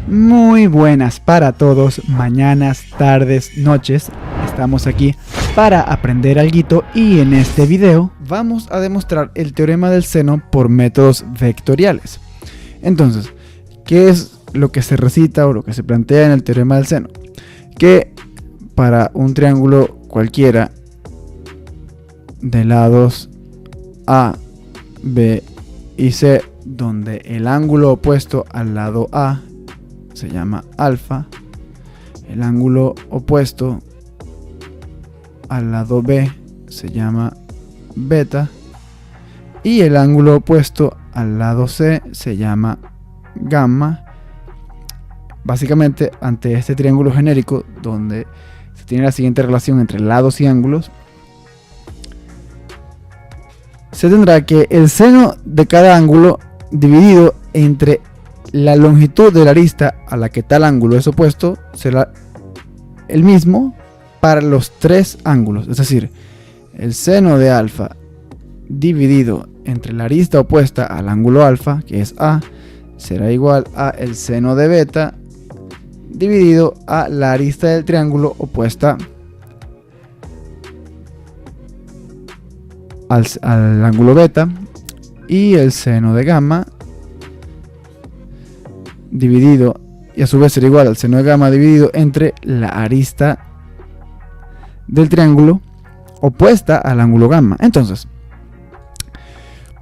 Muy buenas para todos, mañanas, tardes, noches. Estamos aquí para aprender alguito y en este video vamos a demostrar el teorema del seno por métodos vectoriales. Entonces, ¿qué es lo que se recita o lo que se plantea en el teorema del seno? Que para un triángulo cualquiera de lados A, B y C, donde el ángulo opuesto al lado A se llama alfa, el ángulo opuesto al lado B se llama beta y el ángulo opuesto al lado C se llama gamma. Básicamente, ante este triángulo genérico donde se tiene la siguiente relación entre lados y ángulos, se tendrá que el seno de cada ángulo dividido entre la longitud de la arista a la que tal ángulo es opuesto será el mismo para los tres ángulos. Es decir, el seno de alfa dividido entre la arista opuesta al ángulo alfa, que es A, será igual a el seno de beta dividido a la arista del triángulo opuesta al ángulo beta, y el seno de gamma dividido, y a su vez será igual al seno de gamma dividido entre la arista del triángulo opuesta al ángulo gamma. Entonces,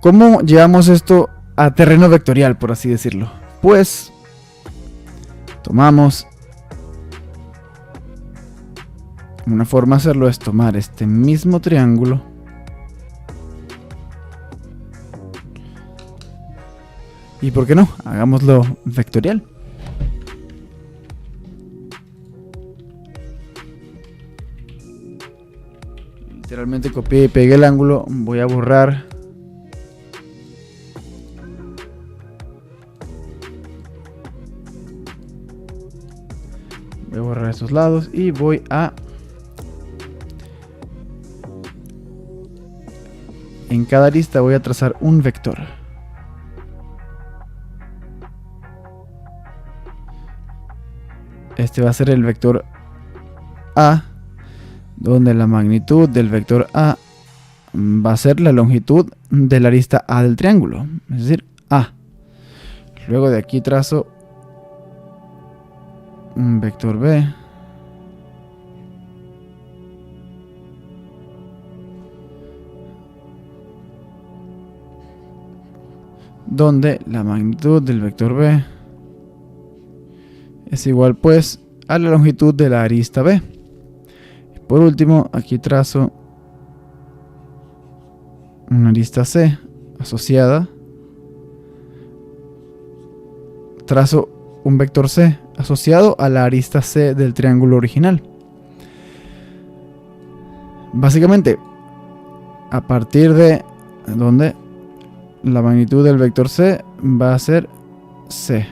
¿cómo llevamos esto a terreno vectorial, por así decirlo? Pues tomamos una forma de hacerlo es tomar este mismo triángulo y, ¿por qué no?, hagámoslo vectorial. Literalmente copié y pegué el ángulo. Voy a borrar estos lados y voy a en cada arista voy a trazar un vector. Este va a ser el vector A, donde la magnitud del vector A va a ser la longitud de la arista A del triángulo, es decir, A. Luego de aquí trazo un vector B, donde la magnitud del vector B es igual pues a la longitud de la arista B. Y por último, aquí trazo una arista C asociada, trazo un vector C asociado a la arista C del triángulo original. Básicamente, a partir de donde la magnitud del vector C va a ser C.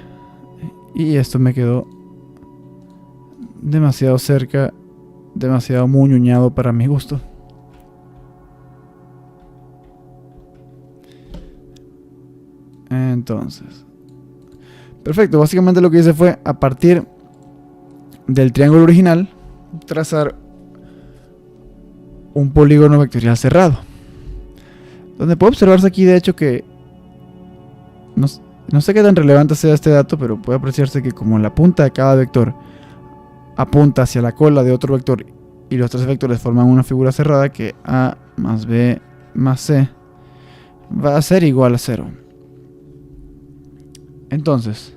Y esto me quedó demasiado cerca, demasiado muñuñado para mi gusto. Entonces, perfecto. Básicamente lo que hice fue, a partir del triángulo original, trazar un polígono vectorial cerrado, donde puede observarse aquí de hecho que no sé qué tan relevante sea este dato, pero puede apreciarse que como la punta de cada vector apunta hacia la cola de otro vector y los tres vectores forman una figura cerrada, que A más B más C va a ser igual a 0. Entonces,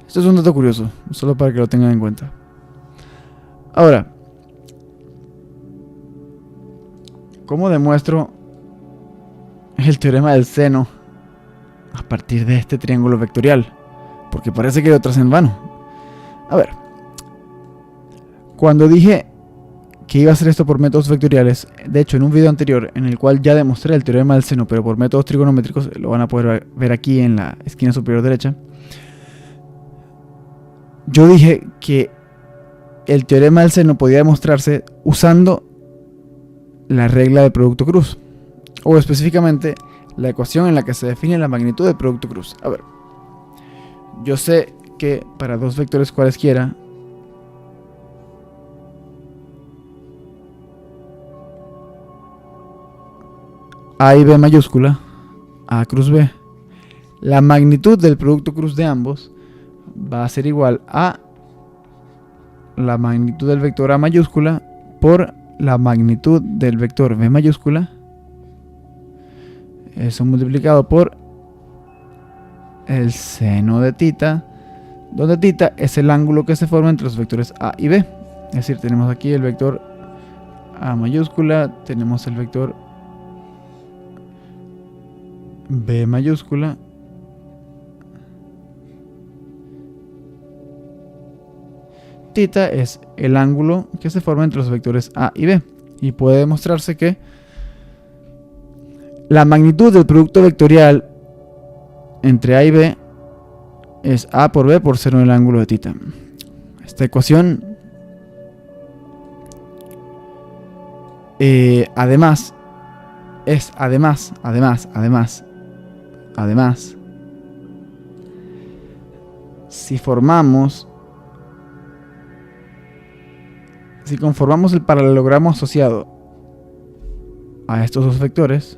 esto es un dato curioso, solo para que lo tengan en cuenta. Ahora, ¿cómo demuestro el teorema del seno a partir de este triángulo vectorial? Porque parece que lo tracé en vano. A ver, cuando dije que iba a hacer esto por métodos vectoriales, de hecho en un video anterior en el cual ya demostré el teorema del seno pero por métodos trigonométricos, lo van a poder ver aquí en la esquina superior derecha, yo dije que el teorema del seno podía demostrarse usando la regla del producto cruz, o específicamente la ecuación en la que se define la magnitud del producto cruz. A ver, Yo sé que para dos vectores cualesquiera, A y B mayúscula, A cruz B, la magnitud del producto cruz de ambos va a ser igual a la magnitud del vector A mayúscula por la magnitud del vector B mayúscula, eso multiplicado por el seno de tita, donde tita es el ángulo que se forma entre los vectores A y B. Es decir, tenemos aquí el vector A mayúscula, tenemos el vector B mayúscula, tita es el ángulo que se forma entre los vectores A y B, y puede demostrarse que la magnitud del producto vectorial entre A y B es A por B por seno del ángulo de tita. Esta ecuación además si conformamos el paralelogramo asociado a estos dos vectores,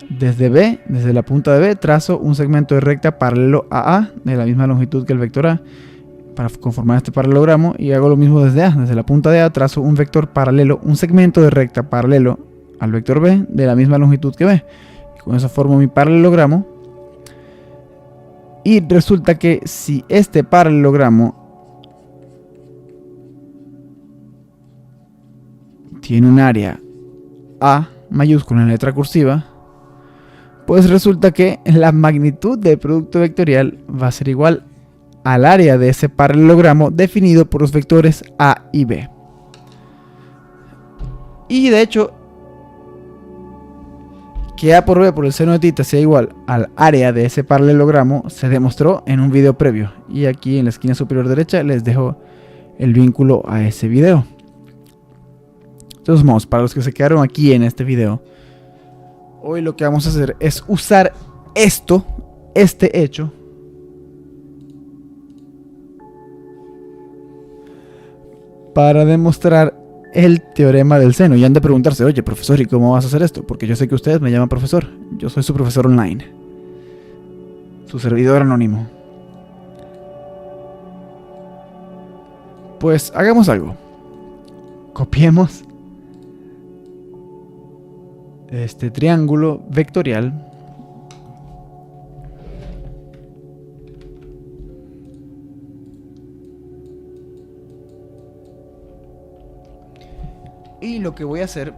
desde la punta de B, trazo un segmento de recta paralelo a A de la misma longitud que el vector A para conformar este paralelogramo, y hago lo mismo desde A. Desde la punta de A trazo un vector paralelo, un segmento de recta paralelo al vector B de la misma longitud que B. Y con eso formo mi paralelogramo. Y resulta que si este paralelogramo tiene un área A mayúscula en letra cursiva, pues resulta que la magnitud del producto vectorial va a ser igual al área de ese paralelogramo definido por los vectores A y B. Y de hecho, que A por B por el seno de tita sea igual al área de ese paralelogramo se demostró en un video previo. Y aquí en la esquina superior derecha les dejo el vínculo a ese video. Entonces, vamos, para los que se quedaron aquí en este video, hoy lo que vamos a hacer es usar este hecho, para demostrar el teorema del seno. Y han de preguntarse, oye, profesor, ¿y cómo vas a hacer esto? Porque yo sé que ustedes me llaman profesor. Yo soy su profesor online, su servidor anónimo. Pues hagamos algo. Copiemos este triángulo vectorial y lo que voy a hacer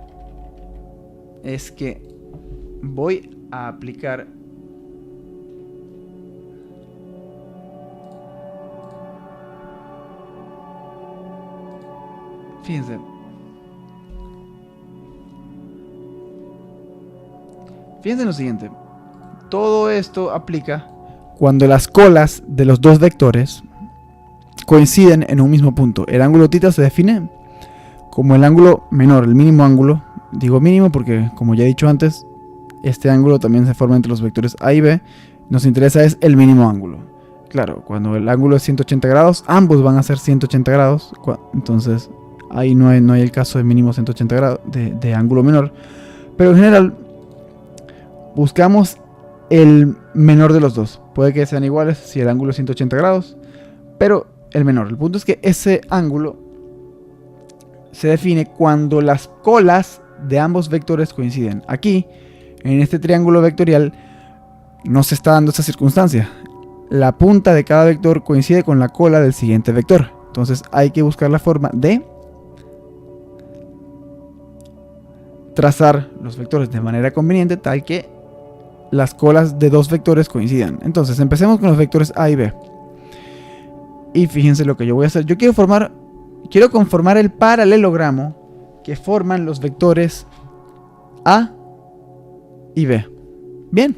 es que voy a aplicar fíjense en lo siguiente. Todo esto aplica cuando las colas de los dos vectores coinciden en un mismo punto. El ángulo θ se define como el ángulo menor, el mínimo ángulo. Digo mínimo porque, como ya he dicho antes, este ángulo también se forma entre los vectores A y B. Nos interesa es el mínimo ángulo. Claro, cuando el ángulo es 180 grados, ambos van a ser 180 grados. Entonces, ahí no hay el caso de mínimo 180 grados de ángulo menor. Pero en general, buscamos el menor de los dos. Puede que sean iguales si el ángulo es 180 grados, pero el menor. El punto es que ese ángulo se define cuando las colas de ambos vectores coinciden. Aquí, en este triángulo vectorial, no se está dando esa circunstancia. La punta de cada vector coincide con la cola del siguiente vector. Entonces hay que buscar la forma de trazar los vectores de manera conveniente, tal que las colas de dos vectores coincidan. Entonces empecemos con los vectores A y B. Y fíjense lo que yo voy a hacer. Yo quiero conformar el paralelogramo que forman los vectores A y B. Bien.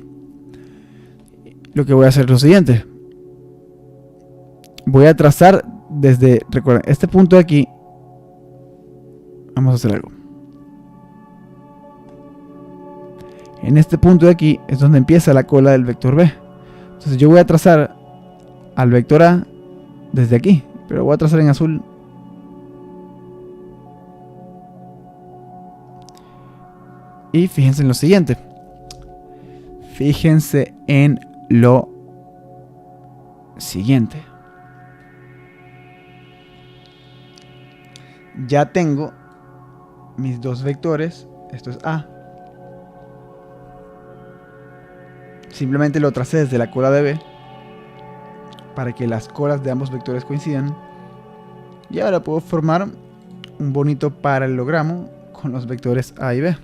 Lo que voy a hacer es lo siguiente. Voy a trazar desde, recuerden, este punto de aquí. Vamos a hacer algo. En este punto de aquí es donde empieza la cola del vector B. Entonces yo voy a trazar al vector A desde aquí, pero voy a trazar en azul. Y fíjense en lo siguiente. Fíjense en lo siguiente. Ya tengo mis dos vectores. Esto es A. Simplemente lo tracé desde la cola de B para que las colas de ambos vectores coincidan. Y ahora puedo formar un bonito paralelogramo con los vectores A y B.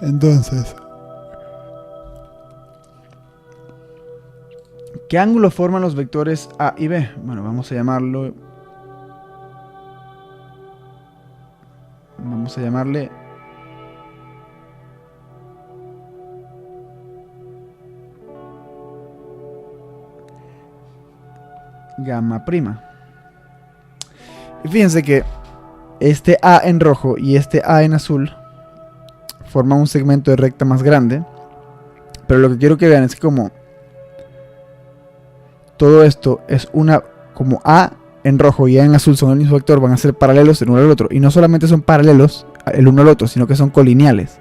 Entonces, ¿qué ángulo forman los vectores A y B? Bueno, vamos a llamarle gamma prima. Y fíjense que este A en rojo y este A en azul forman un segmento de recta más grande. Pero lo que quiero que vean es que como todo esto es como A en rojo y A en azul son el mismo vector, van a ser paralelos el uno al otro. Y no solamente son paralelos el uno al otro, sino que son colineales.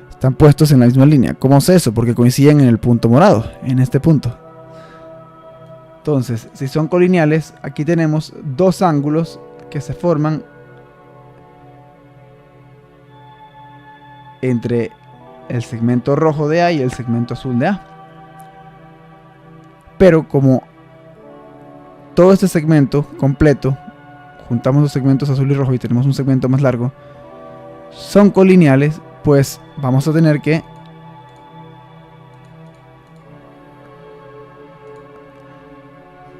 Están puestos en la misma línea. ¿Cómo sé eso? Porque coinciden en el punto morado, en este punto. Entonces, si son colineales, aquí tenemos dos ángulos que se forman entre el segmento rojo de A y el segmento azul de A. Pero como todo este segmento completo, juntamos los segmentos azul y rojo y tenemos un segmento más largo, son colineales, pues vamos a tener que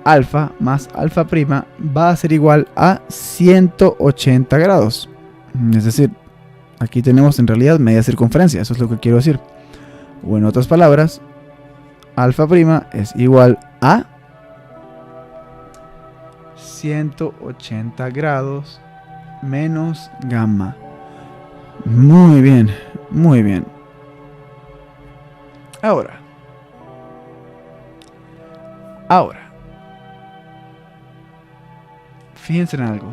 alfa más alfa prima va a ser igual a 180 grados. Es decir, aquí tenemos en realidad media circunferencia, eso es lo que quiero decir. O en otras palabras, alfa prima es igual a 180 grados menos gamma. Muy bien, muy bien. Ahora, fíjense en algo.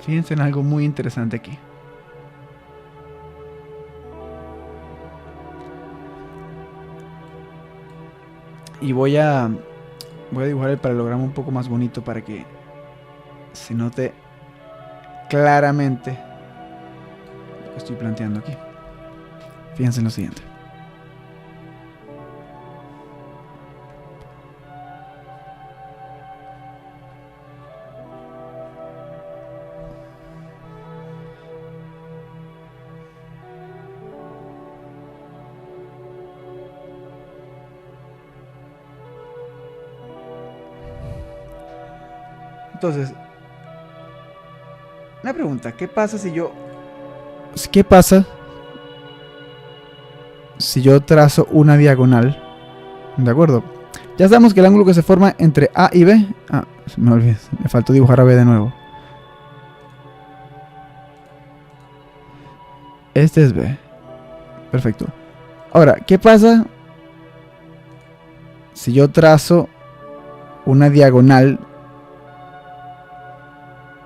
Fíjense en algo muy interesante aquí. Y voy a dibujar el paralelogramo un poco más bonito para que se note claramente lo que estoy planteando aquí. Fíjense en lo siguiente. Entonces, una pregunta, ¿qué pasa si yo trazo una diagonal? ¿De acuerdo? Ya sabemos que el ángulo que se forma entre A y B... me olvidé, me faltó dibujar a B de nuevo. Este es B. Perfecto. Ahora, ¿qué pasa si yo trazo una diagonal?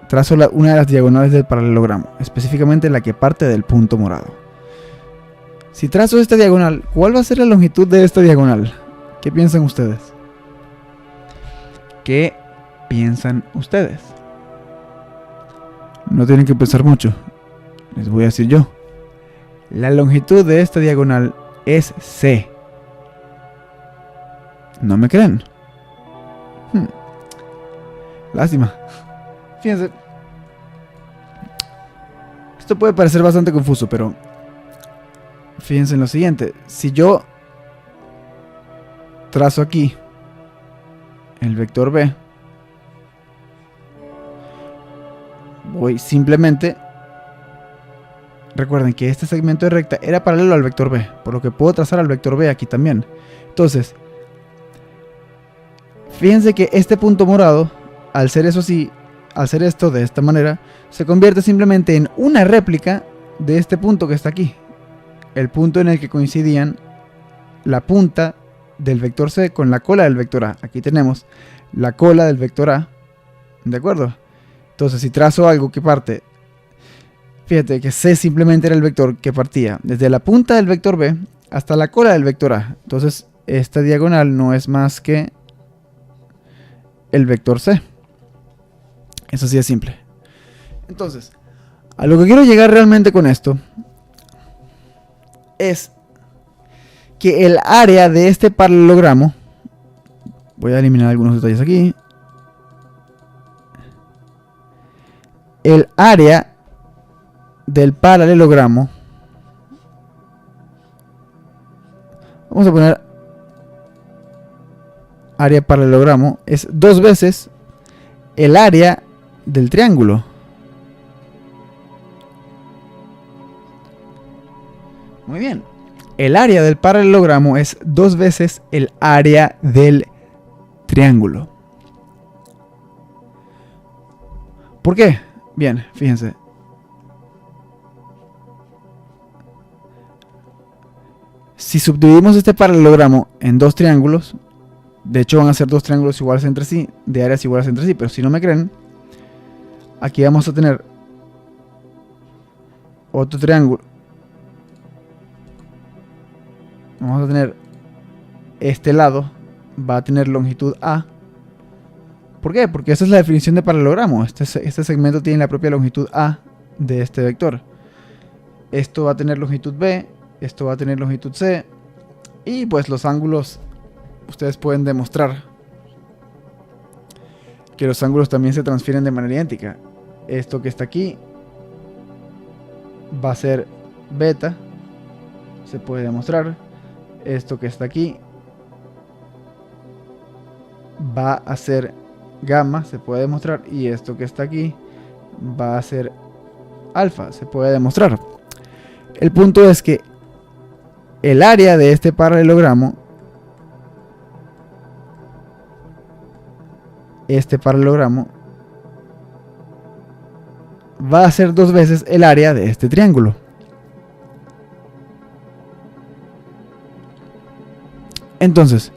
Trazo una de las diagonales del paralelogramo, específicamente la que parte del punto morado. Si trazo esta diagonal, ¿cuál va a ser la longitud de esta diagonal? ¿Qué piensan ustedes? ¿Qué piensan ustedes? No tienen que pensar mucho. Les voy a decir yo. La longitud de esta diagonal es C. ¿No me creen? Lástima. Fíjense. Esto puede parecer bastante confuso, pero fíjense en lo siguiente. Si yo trazo aquí el vector B, voy simplemente recuerden que este segmento de recta era paralelo al vector B, por lo que puedo trazar al vector B aquí también. Entonces, fíjense que este punto morado, al ser eso así, al ser esto de esta manera, se convierte simplemente en una réplica de este punto que está aquí. El punto en el que coincidían la punta del vector C con la cola del vector A. Aquí tenemos la cola del vector A, ¿de acuerdo? Entonces, si trazo algo que parte, fíjate que C simplemente era el vector que partía desde la punta del vector B hasta la cola del vector A. Entonces, esta diagonal no es más que el vector C. Eso sí es simple. Entonces, a lo que quiero llegar realmente con esto es que el área de este paralelogramo, voy a eliminar algunos detalles aquí, el área del paralelogramo, vamos a poner área paralelogramo, es 2 veces el área del triángulo. Muy bien. El área del paralelogramo es 2 veces el área del triángulo. ¿Por qué? Bien, fíjense. Si subdividimos este paralelogramo en 2 triángulos, de hecho van a ser 2 triángulos iguales entre sí, de áreas iguales entre sí, pero si no me creen, aquí vamos a tener otro triángulo. Vamos a tener este lado, va a tener longitud A. ¿Por qué? Porque esa es la definición de paralelogramo. Este segmento tiene la propia longitud A de este vector. Esto va a tener longitud B, esto va a tener longitud C. Y pues los ángulos, ustedes pueden demostrar que los ángulos también se transfieren de manera idéntica. Esto que está aquí va a ser beta, se puede demostrar. Esto que está aquí va a ser gamma, se puede demostrar. Y esto que está aquí va a ser alfa, se puede demostrar. El punto es que el área de este paralelogramo, va a ser 2 veces el área de este triángulo. Entonces,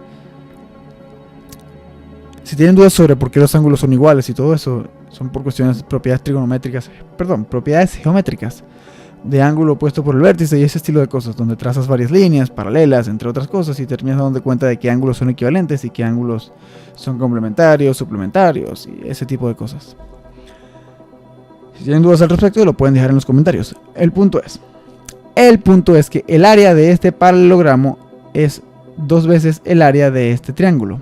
si tienen dudas sobre por qué los ángulos son iguales y todo eso, son por cuestiones de propiedades trigonométricas, propiedades geométricas de ángulo opuesto por el vértice y ese estilo de cosas, donde trazas varias líneas paralelas, entre otras cosas, y terminas dando cuenta de qué ángulos son equivalentes y qué ángulos son complementarios, suplementarios y ese tipo de cosas. Si tienen dudas al respecto, lo pueden dejar en los comentarios. El punto es que el área de este paralelogramo es 2 veces el área de este triángulo.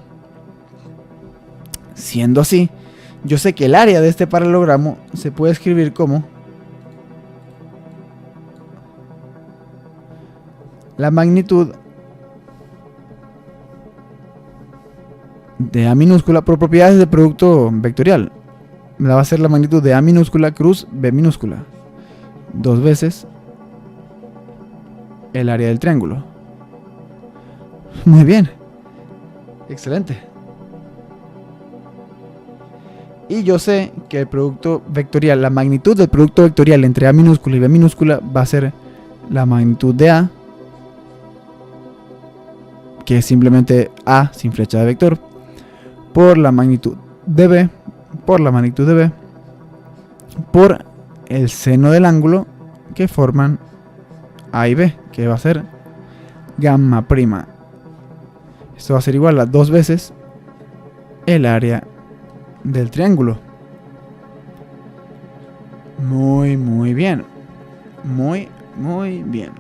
Siendo así, yo sé que el área de este paralelogramo se puede escribir como la magnitud de A minúscula por propiedades del producto vectorial. Va a ser la magnitud de A minúscula cruz B minúscula. 2 veces el área del triángulo. Muy bien. Excelente. Y yo sé que el producto vectorial, la magnitud del producto vectorial entre A minúscula y B minúscula va a ser la magnitud de A, que es simplemente A sin flecha de vector, por la magnitud de B, por el seno del ángulo que forman A y B, que va a ser gamma prima. Esto va a ser igual a 2 veces el área del triángulo. Muy bien. Muy bien.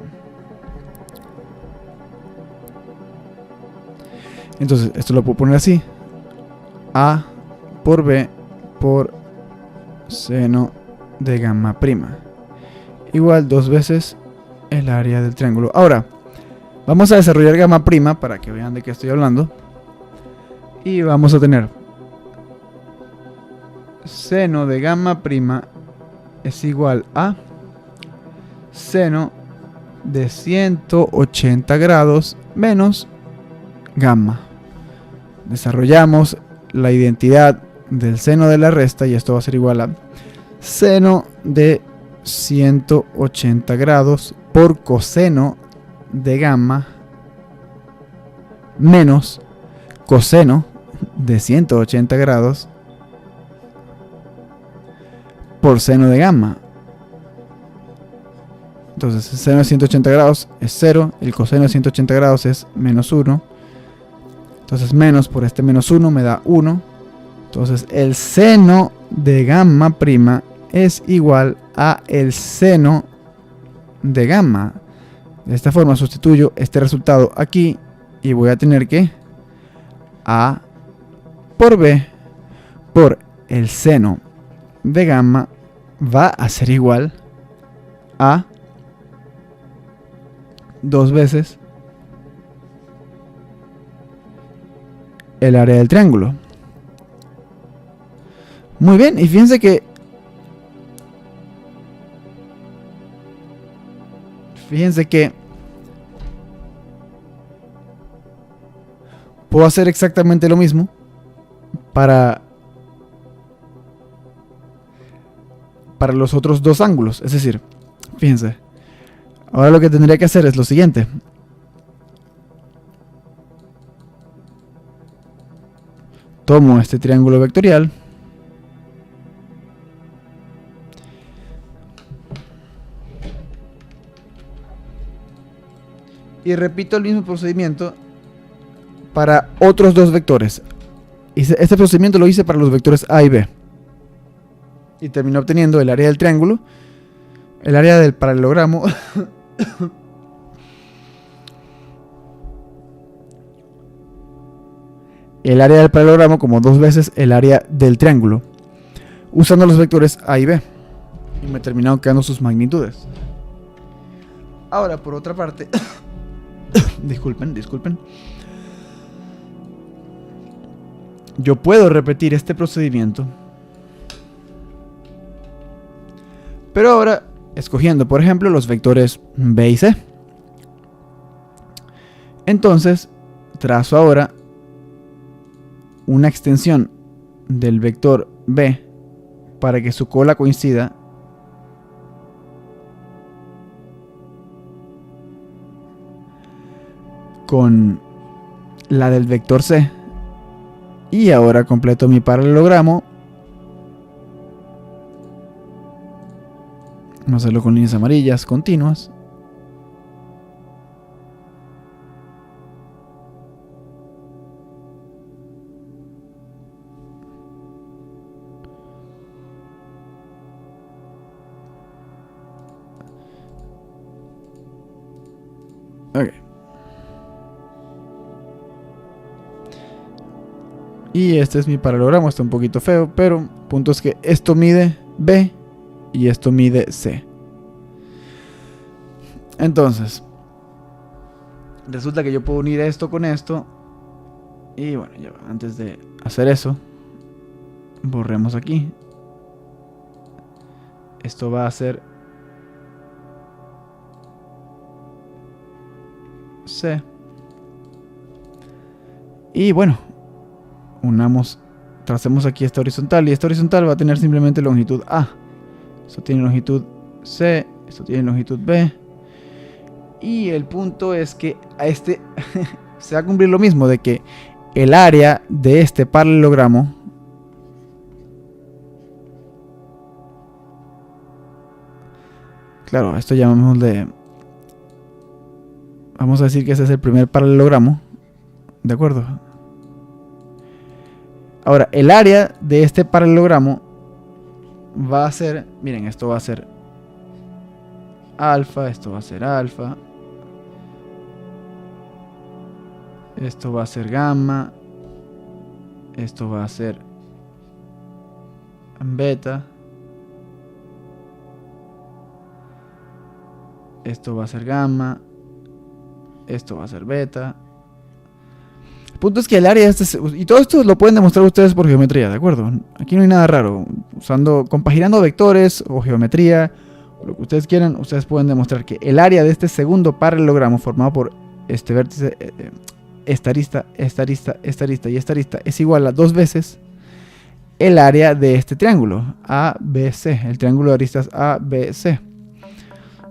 Entonces, esto lo puedo poner así. A por B por seno de gamma prima. Igual 2 veces el área del triángulo. Ahora, vamos a desarrollar gamma prima para que vean de qué estoy hablando. Y vamos a tener seno de gamma prima es igual a seno de 180 grados menos gamma. Desarrollamos la identidad del seno de la resta y esto va a ser igual a seno de 180 grados por coseno de gamma menos coseno de 180 grados por seno de gamma. Entonces el seno de 180 grados es 0, el coseno de 180 grados es menos 1. Entonces menos por este menos 1 me da 1. Entonces el seno de gamma prima es igual a el seno de gamma. De esta forma sustituyo este resultado aquí y voy a tener que A por B por el seno de gamma va a ser igual a 2 veces el área del triángulo. Muy bien, y fíjense que puedo hacer exactamente lo mismo para los otros dos ángulos. Es decir, fíjense, ahora lo que tendría que hacer es lo siguiente. Tomo este triángulo vectorial y repito el mismo procedimiento para otros dos vectores. Este procedimiento lo hice para los vectores A y B. Y terminé obteniendo el área del triángulo, el área del paralelogramo el área del paralelogramo como 2 veces el área del triángulo, usando los vectores A y B. Y me terminaron quedando sus magnitudes. Ahora, por otra parte, disculpen. Yo puedo repetir este procedimiento, pero ahora escogiendo, por ejemplo, los vectores B y C. Entonces, trazo ahora una extensión del vector B para que su cola coincida con la del vector C. Y ahora completo mi paralelogramo. Vamos a hacerlo con líneas amarillas continuas. Ok. Y este es mi paralelogramo, está un poquito feo, pero el punto es que esto mide B y esto mide C. Entonces, resulta que yo puedo unir esto con esto. Y bueno, ya antes de hacer eso, borremos aquí. Esto va a ser C. Y bueno, tracemos aquí esta horizontal, y esta horizontal va a tener simplemente longitud A. Esto tiene longitud C, esto tiene longitud B. Y el punto es que a este se va a cumplir lo mismo, de que el área de este paralelogramo claro, esto llamémosle, vamos a decir que ese es el primer paralelogramo, ¿de acuerdo? Ahora, el área de este paralelogramo va a ser, miren, esto va a ser alfa, esto va a ser alfa, esto va a ser gamma, esto va a ser beta, esto va a ser gamma, esto va a ser beta. El punto es que el área y todo esto lo pueden demostrar ustedes por geometría, ¿de acuerdo? Aquí no hay nada raro, compaginando vectores o geometría lo que ustedes quieran, ustedes pueden demostrar que el área de este segundo paralelogramo formado por este vértice, esta arista, esta arista, esta arista y esta arista es igual a 2 veces el área de este triángulo ABC, el triángulo de aristas ABC.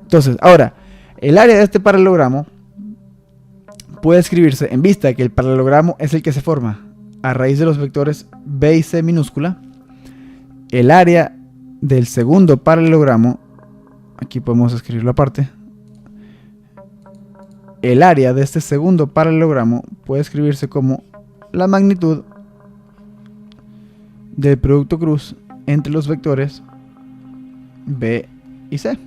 Entonces, ahora, el área de este paralelogramo puede escribirse en vista de que el paralelogramo es el que se forma a raíz de los vectores B y C minúscula. El área del segundo paralelogramo, aquí podemos escribirlo aparte, el área de este segundo paralelogramo puede escribirse como la magnitud del producto cruz entre los vectores B y C.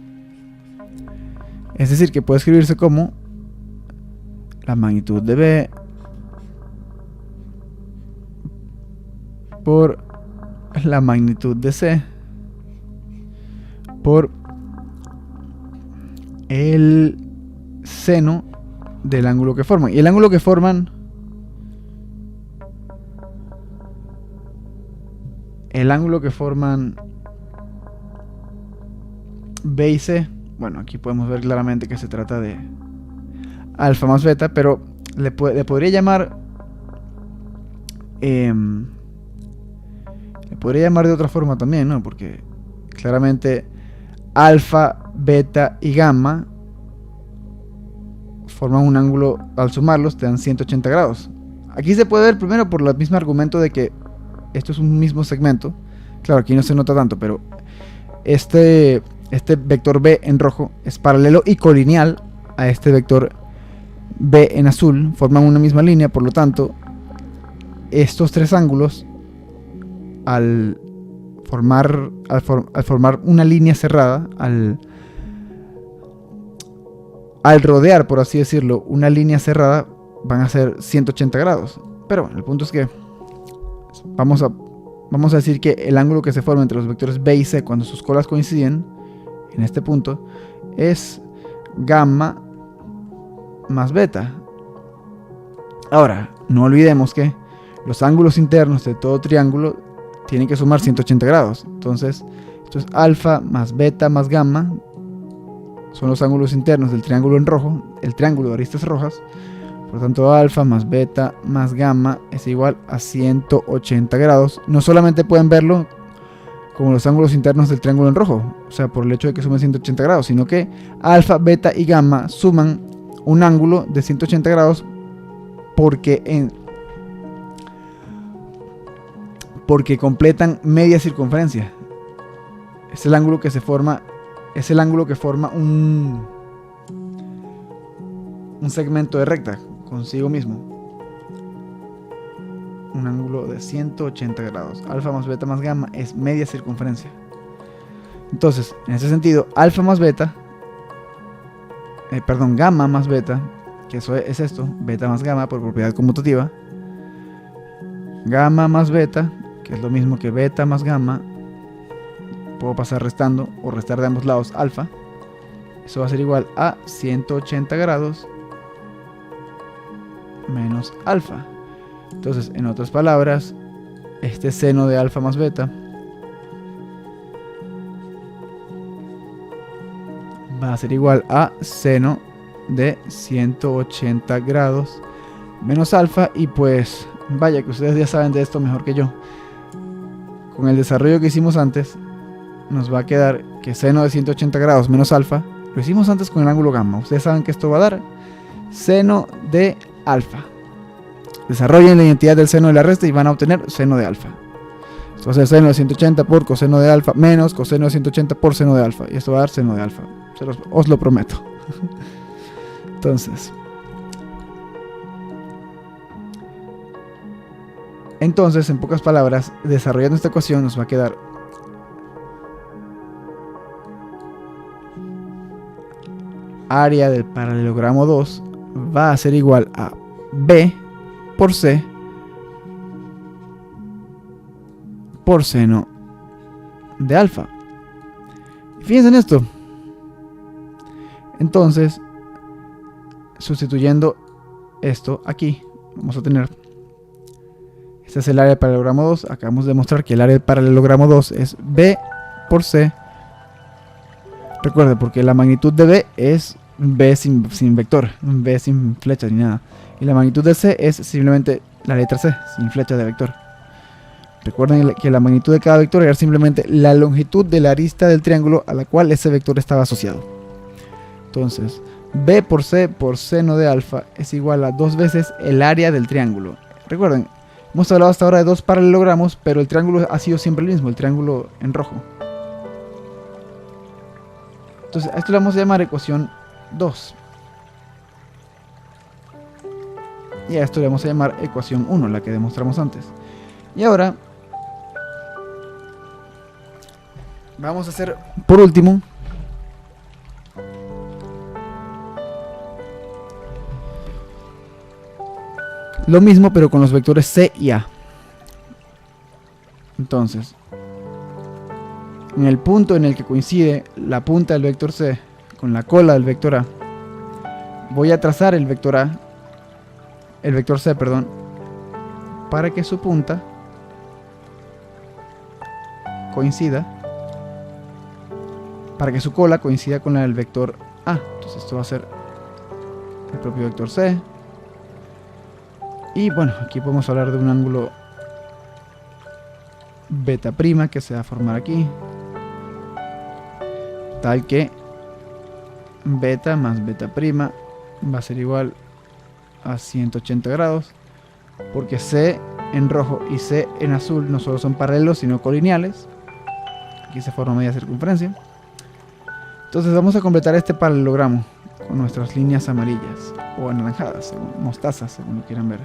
Es decir, que puede escribirse como la magnitud de B por la magnitud de C por el seno del ángulo que forman. Y el ángulo que forman, B y C, bueno, aquí podemos ver claramente que se trata de alfa más beta, pero le podría llamar de otra forma también, ¿no? Porque claramente alfa, beta y gamma forman un ángulo, al sumarlos te dan 180 grados. Aquí se puede ver primero por el mismo argumento de que esto es un mismo segmento. Claro, aquí no se nota tanto, pero este vector B en rojo es paralelo y colineal a este vector B en azul, forman una misma línea, por lo tanto estos tres ángulos al formar una línea cerrada, al rodear, por así decirlo, una línea cerrada, van a ser 180 grados. Pero bueno, el punto es que vamos a decir que el ángulo que se forma entre los vectores B y C cuando sus colas coinciden en este punto es gamma más beta. Ahora, no olvidemos que los ángulos internos de todo triángulo tienen que sumar 180 grados. Entonces, esto es alfa más beta más gamma. Son los ángulos internos del triángulo en rojo, el triángulo de aristas rojas. Por lo tanto, alfa más beta más gamma es igual a 180 grados. No solamente pueden verlo como los ángulos internos del triángulo en rojo, o sea, por el hecho de que sumen 180 grados, sino que alfa, beta y gamma suman un ángulo de 180 grados porque completan media circunferencia. Es el ángulo que se forma, es el ángulo que forma un segmento de recta consigo mismo. Un ángulo de 180 grados. Alfa más beta más gamma es media circunferencia. Entonces, en ese sentido, alfa más beta, gamma más beta, que eso es esto, beta más gamma por propiedad conmutativa. Gamma más beta, que es lo mismo que beta más gamma, puedo pasar restando o restar de ambos lados alfa. Eso va a ser igual a 180 grados menos alfa. Entonces, en otras palabras, este seno de alfa más beta va a ser igual a seno de 180 grados menos alfa. Y pues, vaya que ustedes ya saben de esto mejor que yo. Con el desarrollo que hicimos antes, nos va a quedar que seno de 180 grados menos alfa, lo hicimos antes con el ángulo gamma. Ustedes saben que esto va a dar seno de alfa. Desarrollen la identidad del seno de la resta y van a obtener seno de alfa. Esto va a ser seno de 180 por coseno de alfa menos coseno de 180 por seno de alfa. Y esto va a dar seno de alfa. Os lo prometo. Entonces, en pocas palabras, desarrollando esta ecuación nos va a quedar área del paralelogramo 2 va a ser igual a B por C por seno de alfa. Fíjense en esto. Entonces, sustituyendo esto aquí, vamos a tener, este es el área del paralelogramo 2. Acabamos de demostrar que el área del paralelogramo 2 es B por C Recuerde, porque la magnitud de B es B sin vector, B sin flecha ni nada. Y la magnitud de C es simplemente la letra C, sin flecha de vector. Recuerden que la magnitud de cada vector era simplemente la longitud de la arista del triángulo a la cual ese vector estaba asociado. Entonces, B por seno de alfa es igual a 2 veces el área del triángulo. Recuerden, hemos hablado hasta ahora de dos paralelogramos, pero el triángulo ha sido siempre el mismo, el triángulo en rojo. Entonces, a esto le vamos a llamar ecuación 2. Y a esto le vamos a llamar ecuación 1, la que demostramos antes. Y ahora vamos a hacer, por último, lo mismo pero con los vectores C y A. Entonces, en el punto en el que coincide la punta del vector C con la cola del vector A, voy a trazar el vector A, el vector C, perdón, para que su punta coincida, para que su cola coincida con la del vector A. Entonces esto va a ser el propio vector C. Y bueno, aquí podemos hablar de un ángulo beta prima que se va a formar aquí, tal que beta más beta prima va a ser igual a 180 grados, porque C en rojo y C en azul no solo son paralelos sino colineales. Aquí se forma media circunferencia. Entonces vamos a completar este paralelogramo con nuestras líneas amarillas o anaranjadas, mostazas, según lo quieran ver.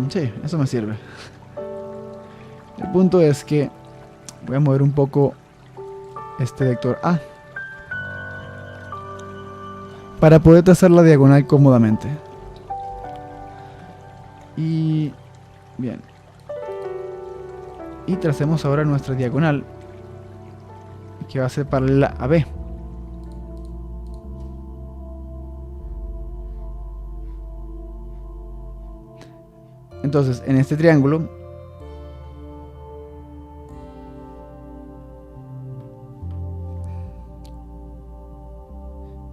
Sí, eso me sirve. El punto es que voy a mover un poco este vector A para poder trazar la diagonal cómodamente. Y bien, y tracemos ahora nuestra diagonal, que va a ser paralela a B. Entonces, en este triángulo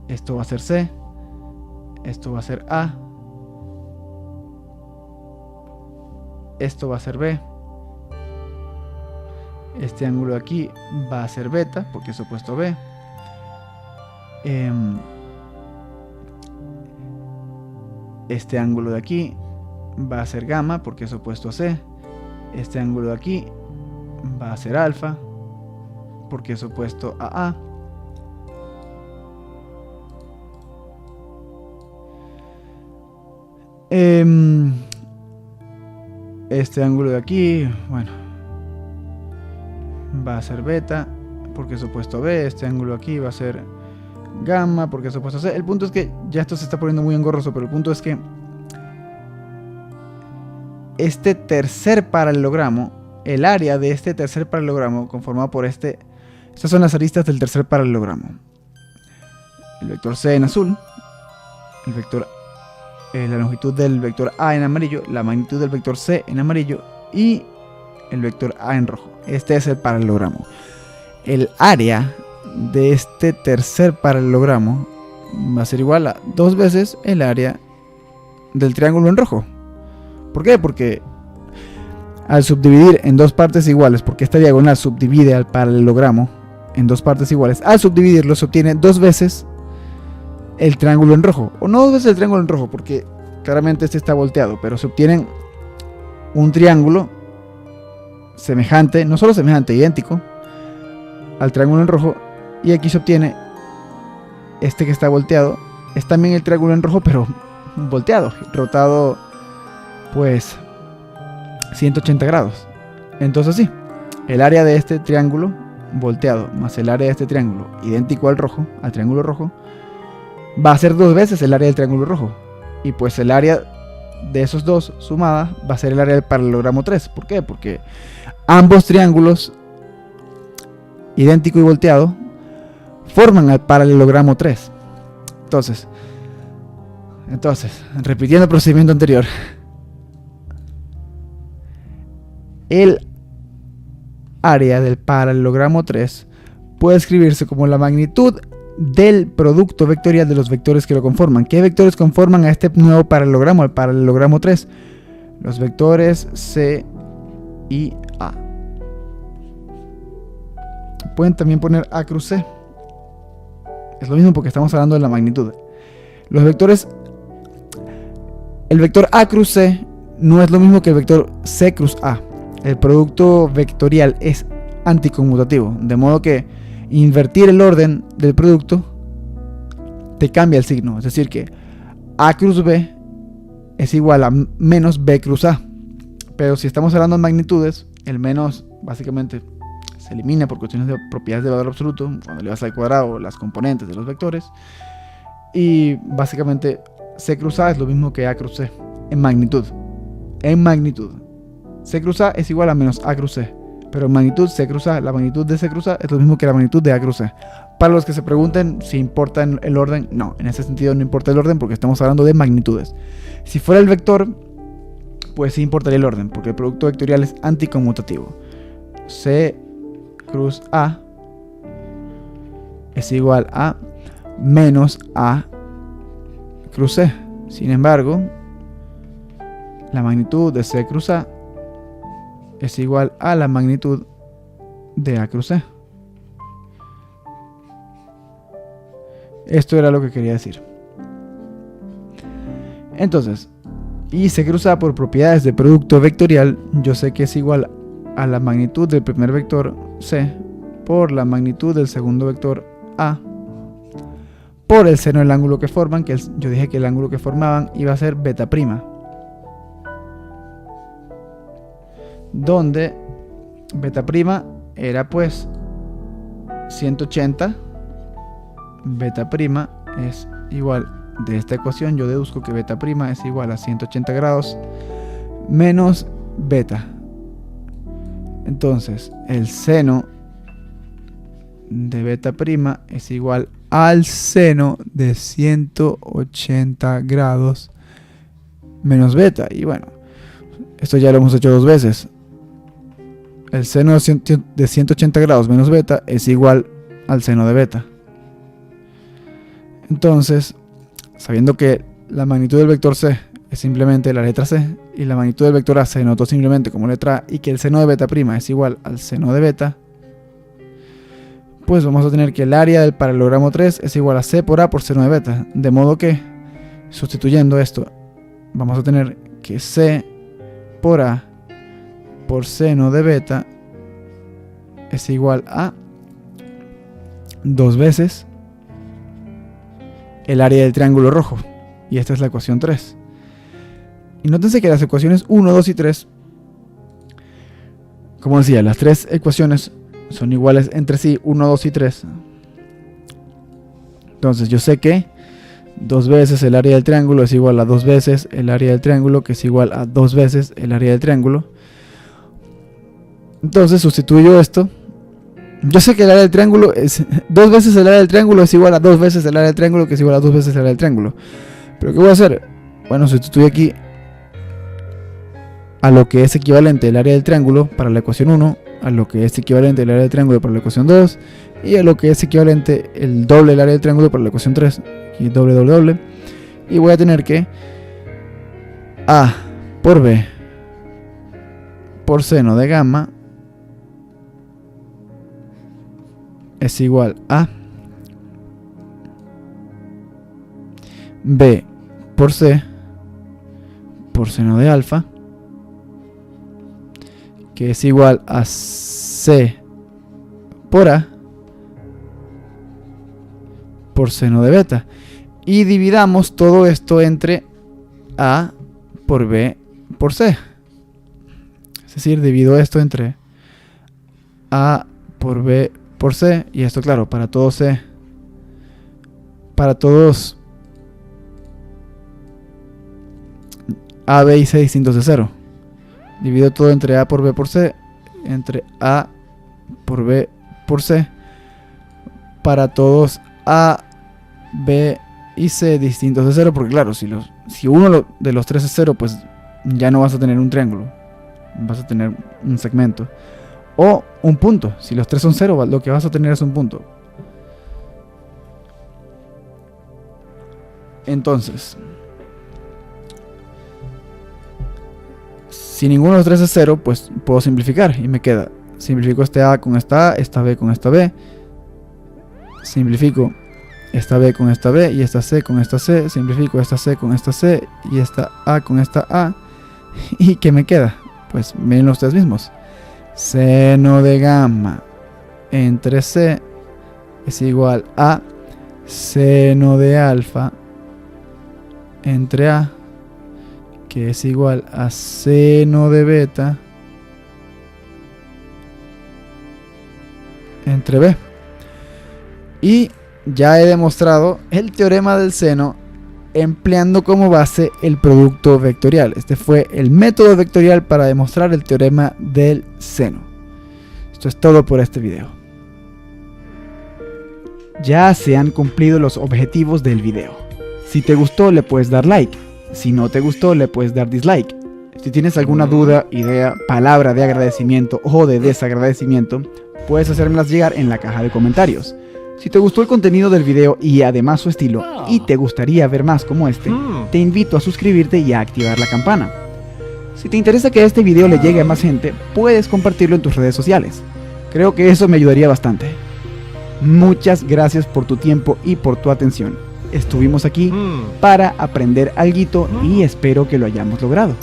esto va a ser C, esto va a ser A, esto va a ser B, este ángulo de aquí va a ser beta porque es opuesto a B, este ángulo de aquí va a ser gamma porque es opuesto a C, este ángulo de aquí va a ser alfa porque es opuesto a A, este ángulo de aquí, bueno, va a ser beta porque es opuesto a B, este ángulo de aquí va a ser gamma porque es opuesto a C. El punto es que ya esto se está poniendo muy engorroso, pero el punto es que este tercer paralelogramo, el área de este tercer paralelogramo conformado por estas son las aristas del tercer paralelogramo. El vector C en azul, el vector, la longitud del vector A en amarillo, la magnitud del vector C en amarillo y el vector A en rojo. Este es el paralelogramo. El área de este tercer paralelogramo va a ser igual a 2 veces el área del triángulo en rojo. ¿Por qué? Porque al subdividir en dos partes iguales, porque esta diagonal subdivide al paralelogramo en dos partes iguales, al subdividirlo se obtiene 2 veces el triángulo en rojo. O no 2 veces el triángulo en rojo, porque claramente este está volteado, pero se obtiene un triángulo semejante, no solo semejante, idéntico al triángulo en rojo. Y aquí se obtiene este que está volteado, es también el triángulo en rojo, pero volteado, rotado pues 180 grados. Entonces sí, el área de este triángulo volteado más el área de este triángulo idéntico al rojo, al triángulo rojo, va a ser 2 veces el área del triángulo rojo. Y pues el área de esos dos sumada va a ser el área del paralelogramo 3. ¿Por qué? Porque ambos triángulos idéntico y volteado, forman el paralelogramo 3. Entonces, repitiendo el procedimiento anterior, el área del paralelogramo 3 puede escribirse como la magnitud del producto vectorial de los vectores que lo conforman. ¿Qué vectores conforman a este nuevo paralelogramo, el paralelogramo 3? Los vectores C y A. Pueden también poner A cruz C. Es lo mismo porque estamos hablando de la magnitud. Los vectores, el vector A cruz C no es lo mismo que el vector C cruz A. El producto vectorial es anticonmutativo, de modo que invertir el orden del producto te cambia el signo. Es decir que A cruz B es igual a menos B cruz A. Pero si estamos hablando de magnitudes, el menos básicamente se elimina por cuestiones de propiedades de valor absoluto, cuando le vas al cuadrado las componentes de los vectores. Y básicamente C cruz A es lo mismo que A cruz C en magnitud. En magnitud. C cruz A es igual a menos A cruz C. Pero en magnitud C cruz A, la magnitud de C cruz A es lo mismo que la magnitud de A cruz C. Para los que se pregunten si importa el orden, no, en ese sentido no importa el orden porque estamos hablando de magnitudes. Si fuera el vector, pues sí importaría el orden, porque el producto vectorial es anticonmutativo. C cruz A es igual a menos A cruz C. Sin embargo, la magnitud de C cruz A es igual a la magnitud de A cruz C. Esto era lo que quería decir. Entonces, y C cruz A por propiedades de producto vectorial, yo sé que es igual a la magnitud del primer vector C por la magnitud del segundo vector A por el seno del ángulo que forman, que yo dije que el ángulo que formaban iba a ser beta prima, donde beta prima era pues 180. Beta prima es igual, de esta ecuación yo deduzco que beta prima es igual a 180 grados menos beta. Entonces el seno de beta prima es igual al seno de 180 grados menos beta. Y bueno, esto ya lo hemos hecho dos veces. El seno de 180 grados menos beta es igual al seno de beta. Entonces, sabiendo que la magnitud del vector C es simplemente la letra C y la magnitud del vector A se notó simplemente como letra A y que el seno de beta prima es igual al seno de beta, pues vamos a tener que el área del paralelogramo 3 es igual a C por A por seno de beta. De modo que, sustituyendo esto, vamos a tener que C por A por seno de beta es igual a 2 veces el área del triángulo rojo. Y esta es la ecuación 3. Y nótense que las ecuaciones 1, 2 y 3, como decía, las tres ecuaciones son iguales entre sí, 1, 2 y 3. Entonces yo sé que 2 veces el área del triángulo es igual a 2 veces el área del triángulo, que es igual a 2 veces el área del triángulo. Entonces sustituyo esto. Yo sé que el área del triángulo es 2 veces el área del triángulo es igual a 2 veces el área del triángulo, que es igual a 2 veces el área del triángulo. Pero ¿qué voy a hacer? Bueno, sustituyo aquí a lo que es equivalente el área del triángulo para la ecuación 1, a lo que es equivalente el área del triángulo para la ecuación 2, y a lo que es equivalente el doble del área del triángulo para la ecuación 3, y doble, doble, doble. Y voy a tener que A por B por seno de gamma es igual a B por C por seno de alfa, que es igual a C por A por seno de beta. Y dividamos todo esto entre A por B por C. Es decir, divido esto entre A por B por C. Y esto, claro, para todo C, para todos A, B y C distintos de 0. Divido todo entre A por B por C, entre A por B por C para todos A, B y C distintos de 0, porque claro, si uno de los tres es 0, pues ya no vas a tener un triángulo, vas a tener un segmento. O un punto, si los tres son 0, lo que vas a tener es un punto. Entonces, si ninguno de los tres es 0, pues puedo simplificar y me queda, simplifico este A con esta A, esta B con esta B, simplifico esta B con esta B y esta C con esta C, simplifico esta C con esta C y esta A con esta A, ¿y qué me queda? Pues miren ustedes mismos, seno de gamma entre C es igual a seno de alfa entre A, que es igual a seno de beta entre B. Y ya he demostrado el teorema del seno empleando como base el producto vectorial. Este fue el método vectorial para demostrar el teorema del seno. Esto es todo por este video. Ya se han cumplido los objetivos del video. Si te gustó, le puedes dar like. Si no te gustó, le puedes dar dislike. Si tienes alguna duda, idea, palabra de agradecimiento o de desagradecimiento, puedes hacérmelas llegar en la caja de comentarios. Si te gustó el contenido del video y además su estilo, y te gustaría ver más como este, te invito a suscribirte y a activar la campana. Si te interesa que este video le llegue a más gente, puedes compartirlo en tus redes sociales. Creo que eso me ayudaría bastante. Muchas gracias por tu tiempo y por tu atención. Estuvimos aquí para aprender alguito y espero que lo hayamos logrado.